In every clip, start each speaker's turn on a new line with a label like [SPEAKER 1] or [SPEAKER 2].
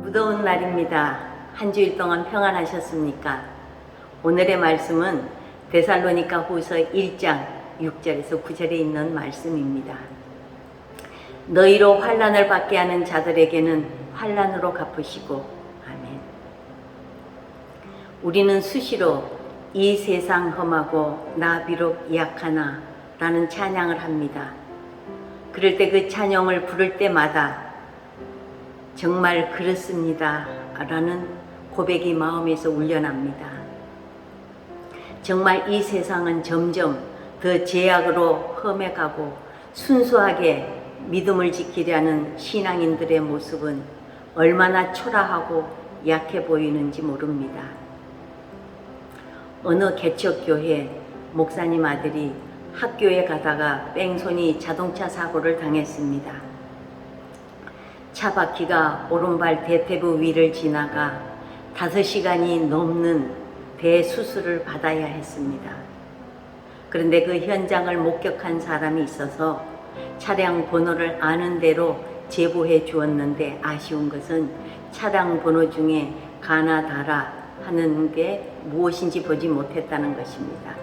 [SPEAKER 1] 무더운 날입니다. 한 주일 동안 평안하셨습니까? 오늘의 말씀은 데살로니가 후서 1장 6절에서 9절에 있는 말씀입니다. 너희로 환난을 받게 하는 자들에게는 환난으로 갚으시고. 아멘. 우리는 수시로 이 세상 험하고 나 비록 약하나 라는 찬양을 합니다. 그럴 때 그 찬양을 부를 때마다 정말 그렇습니다 라는 고백이 마음에서 울려납니다. 정말 이 세상은 점점 더 죄악으로 험해가고 순수하게 믿음을 지키려는 신앙인들의 모습은 얼마나 초라하고 약해 보이는지 모릅니다. 어느 개척교회 목사님 아들이 학교에 가다가 뺑소니 자동차 사고를 당했습니다. 차 바퀴가 오른발 대퇴부 위를 지나가 5시간이 넘는 대수술을 받아야 했습니다. 그런데 그 현장을 목격한 사람이 있어서 차량 번호를 아는 대로 제보해 주었는데 아쉬운 것은 차량 번호 중에 가나다라 하는 게 무엇인지 보지 못했다는 것입니다.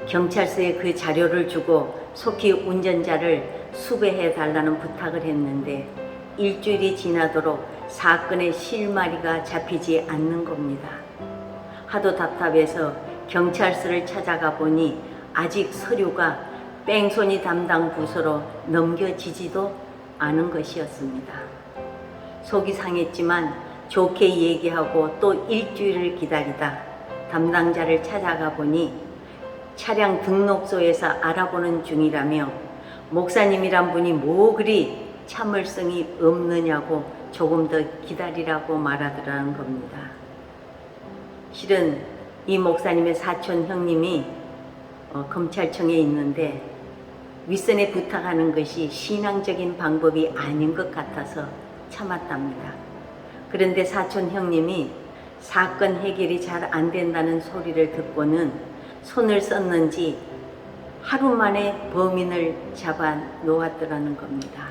[SPEAKER 1] 경찰서에 그 자료를 주고 속히 운전자를 수배해 달라는 부탁을 했는데 일주일이 지나도록 사건의 실마리가 잡히지 않는 겁니다. 하도 답답해서 경찰서를 찾아가 보니 아직 서류가 뺑소니 담당 부서로 넘겨지지도 않은 것이었습니다. 속이 상했지만 좋게 얘기하고 또 일주일을 기다리다 담당자를 찾아가 보니 차량 등록소에서 알아보는 중이라며 목사님이란 분이 뭐 그리 참을성이 없느냐고 조금 더 기다리라고 말하더라는 겁니다. 실은 이 목사님의 사촌 형님이 검찰청에 있는데 윗선에 부탁하는 것이 신앙적인 방법이 아닌 것 같아서 참았답니다. 그런데 사촌 형님이 사건 해결이 잘 안 된다는 소리를 듣고는 손을 썼는지 하루 만에 범인을 잡아 놓았더라는 겁니다.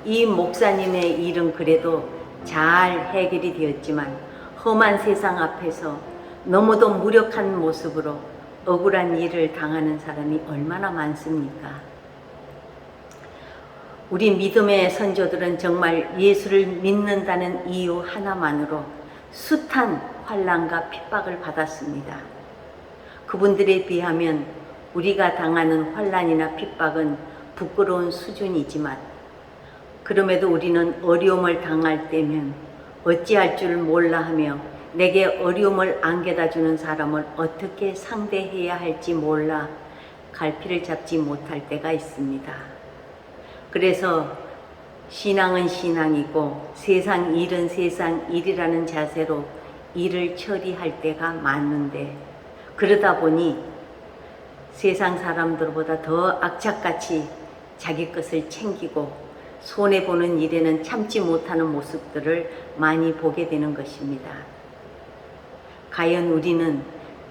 [SPEAKER 1] 이 목사님의 일은 그래도 잘 해결이 되었지만 험한 세상 앞에서 너무도 무력한 모습으로 억울한 일을 당하는 사람이 얼마나 많습니까? 우리 믿음의 선조들은 정말 예수를 믿는다는 이유 하나만으로 숱한 환난과 핍박을 받았습니다. 그분들에 비하면 우리가 당하는 환난이나 핍박은 부끄러운 수준이지만 그럼에도 우리는 어려움을 당할 때면 어찌할 줄 몰라 하며 내게 어려움을 안겨다 주는 사람을 어떻게 상대해야 할지 몰라 갈피를 잡지 못할 때가 있습니다. 그래서 신앙은 신앙이고 세상 일은 세상 일이라는 자세로 일을 처리할 때가 많은데 그러다 보니 세상 사람들보다 더 악착같이 자기 것을 챙기고 손해보는 일에는 참지 못하는 모습들을 많이 보게 되는 것입니다. 과연 우리는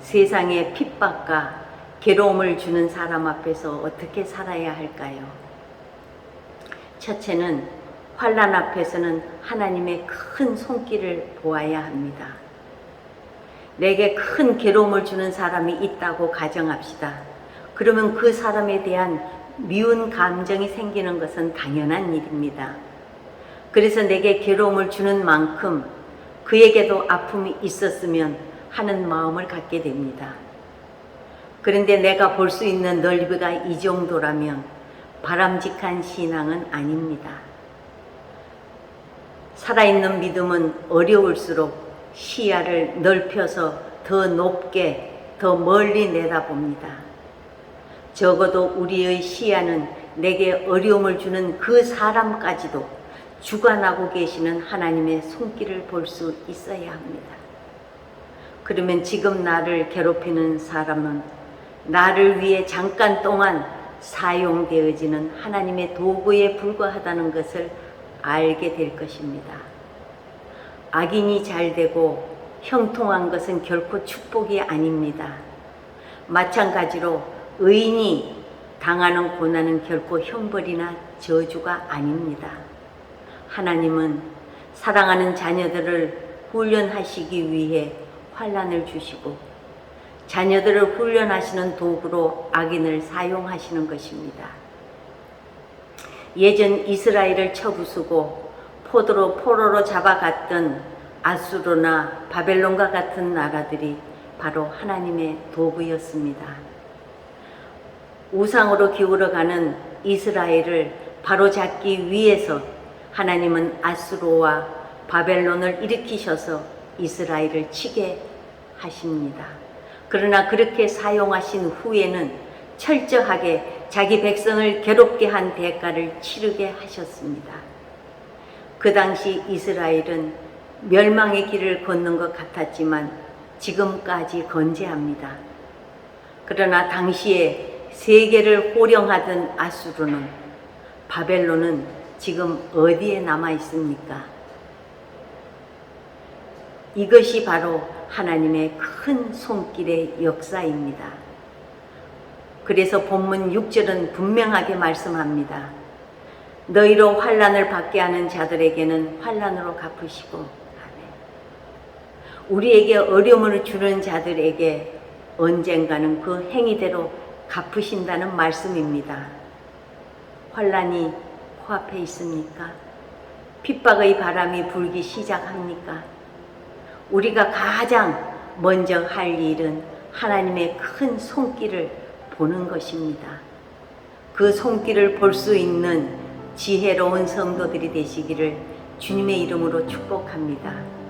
[SPEAKER 1] 세상의 핍박과 괴로움을 주는 사람 앞에서 어떻게 살아야 할까요? 첫째는 환난 앞에서는 하나님의 큰 손길을 보아야 합니다. 내게 큰 괴로움을 주는 사람이 있다고 가정합시다. 그러면 그 사람에 대한 미운 감정이 생기는 것은 당연한 일입니다. 그래서 내게 괴로움을 주는 만큼 그에게도 아픔이 있었으면 하는 마음을 갖게 됩니다. 그런데 내가 볼 수 있는 넓이가 이 정도라면 바람직한 신앙은 아닙니다. 살아있는 믿음은 어려울수록 시야를 넓혀서 더 높게, 더 멀리 내다봅니다. 적어도 우리의 시야는 내게 어려움을 주는 그 사람까지도 주관하고 계시는 하나님의 손길을 볼 수 있어야 합니다. 그러면 지금 나를 괴롭히는 사람은 나를 위해 잠깐 동안 사용되어지는 하나님의 도구에 불과하다는 것을 알게 될 것입니다. 악인이 잘되고 형통한 것은 결코 축복이 아닙니다. 마찬가지로 의인이 당하는 고난은 결코 형벌이나 저주가 아닙니다. 하나님은 사랑하는 자녀들을 훈련하시기 위해 환난을 주시고 자녀들을 훈련하시는 도구로 악인을 사용하시는 것입니다. 예전 이스라엘을 쳐부수고 포로로 잡아갔던 아수르나 바벨론과 같은 나라들이 바로 하나님의 도구였습니다. 우상으로 기울어가는 이스라엘을 바로잡기 위해서 하나님은 아수르와 바벨론을 일으키셔서 이스라엘을 치게 하십니다. 그러나 그렇게 사용하신 후에는 철저하게 자기 백성을 괴롭게 한 대가를 치르게 하셨습니다. 그 당시 이스라엘은 멸망의 길을 걷는 것 같았지만 지금까지 건재합니다. 그러나 당시에 세계를 호령하던 아수르는, 바벨론은 지금 어디에 남아 있습니까? 이것이 바로 하나님의 큰 손길의 역사입니다. 그래서 본문 6절은 분명하게 말씀합니다. 너희로 환난을 받게 하는 자들에게는 환난으로 갚으시고, 우리에게 어려움을 주는 자들에게 언젠가는 그 행위대로 갚으신다는 말씀입니다. 환난이 코앞에 있습니까? 핍박의 바람이 불기 시작합니까? 우리가 가장 먼저 할 일은 하나님의 큰 손길을 보는 것입니다. 그 손길을 볼 수 있는 지혜로운 성도들이 되시기를 주님의 이름으로 축복합니다.